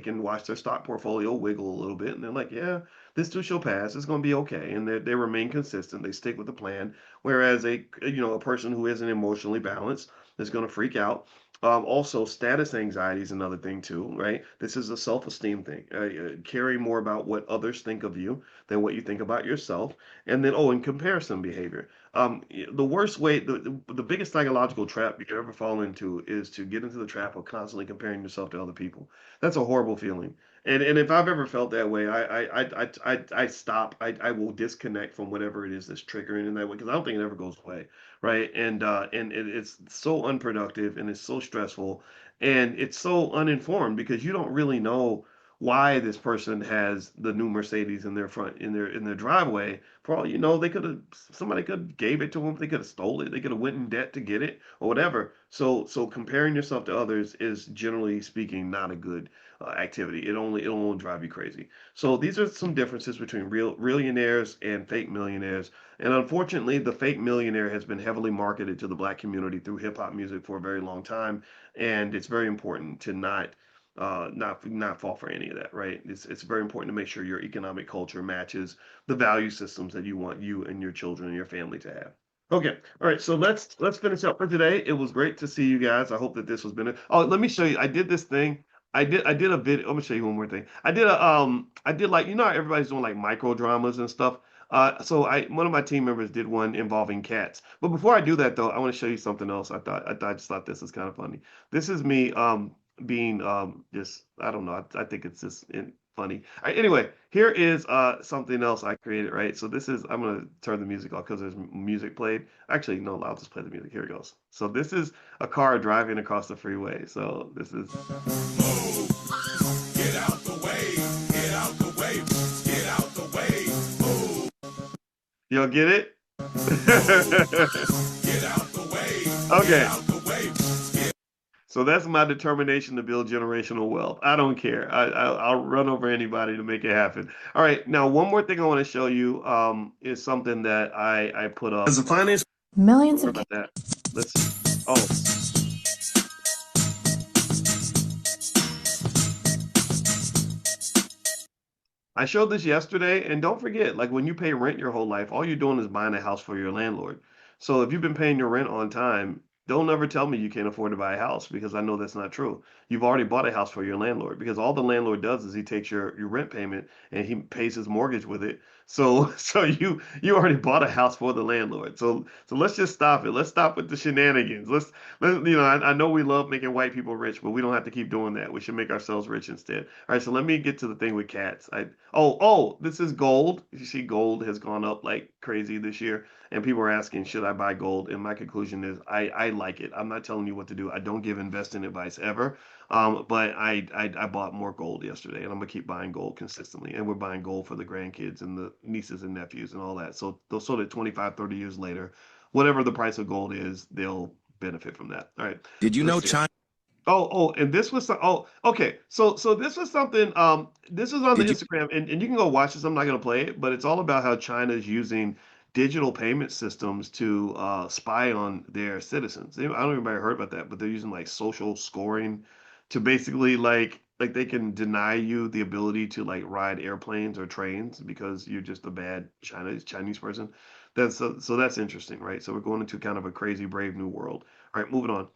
they can watch their stock portfolio wiggle a little bit, and they're like, yeah, this too shall pass. It's going to be okay, and they remain consistent. They stick with the plan. Whereas a person who isn't emotionally balanced is going to freak out. Also, status anxiety is another thing too, right? This is a self-esteem thing. Caring more about what others think of you than what you think about yourself, and then and comparison behavior. The worst way, the biggest psychological trap you could ever fall into is to get into the trap of constantly comparing yourself to other people. That's a horrible feeling. And if I've ever felt that way, I stop. I will disconnect from whatever it is that's triggering in that way because I don't think it ever goes away, right? And it's so unproductive and it's so stressful and it's so uninformed because you don't really know why this person has the new Mercedes in their front in their driveway. For all you know, they could have somebody could have gave it to them. They could have stole it. They could have went in debt to get it or whatever. So comparing yourself to others is generally speaking not a good activity. It'll only drive you crazy. So these are some differences between real millionaires and fake millionaires. And unfortunately, the fake millionaire has been heavily marketed to the black community through hip hop music for a very long time, and it's very important to not fall for any of that, right? It's very important to make sure your economic culture matches the value systems that you want you and your children and your family to have. Okay, all right. So let's finish up for today. It was great to see you guys. I hope that this was been. Oh, let me show you. I did this thing. I did a video. Let me show you one more thing. I did like how everybody's doing like micro dramas and stuff. So I one of my team members did one involving cats. But before I do that though, I want to show you something else. I just thought this was kind of funny. This is me being just I don't know. I think it's just funny. All right, anyway, here is something else I created, right? So this is I'm gonna turn the music off because there's music played. Actually, no, I'll just play the music. Here it goes. So this is a car driving across the freeway. So this is get out the way, get out the way, get out the way. Move. Y'all get it? Get out the way. Okay. Get out the way. So that's my determination to build generational wealth. I don't care. I'll run over anybody to make it happen. All right. Now, one more thing I want to show you is something that I put up. As a finance, Millions sorry of about that. Let's see. Oh, I showed this yesterday, and don't forget, like when you pay rent your whole life, all you're doing is buying a house for your landlord. So if you've been paying your rent on time, don't ever tell me you can't afford to buy a house because I know that's not true. You've already bought a house for your landlord because all the landlord does is he takes your rent payment and he pays his mortgage with it. So so you already bought a house for the landlord. So let's just stop it. Let's stop with the shenanigans. I know we love making white people rich, but we don't have to keep doing that. We should make ourselves rich instead. All right, so let me get to the thing with cats. This is gold. You see, gold has gone up like crazy this year, and people are asking, should I buy gold? And my conclusion is, I like it. I'm not telling you what to do. I don't give investing advice ever. But I bought more gold yesterday, and I'm gonna keep buying gold consistently. And we're buying gold for the grandkids and the nieces and nephews and all that. So that 25, 30 years later, whatever the price of gold is, they'll benefit from that. All right, Did you let's know see. China? And this was okay. So this was something. This was on the Did you? Instagram, and you can go watch this. I'm not gonna play it, but it's all about how China is using digital payment systems to spy on their citizens. I don't know if anybody heard about that, but they're using like social scoring to basically like they can deny you the ability to like ride airplanes or trains because you're just a bad Chinese person. So that's interesting, right? So we're going into kind of a crazy brave new world. All right, moving on.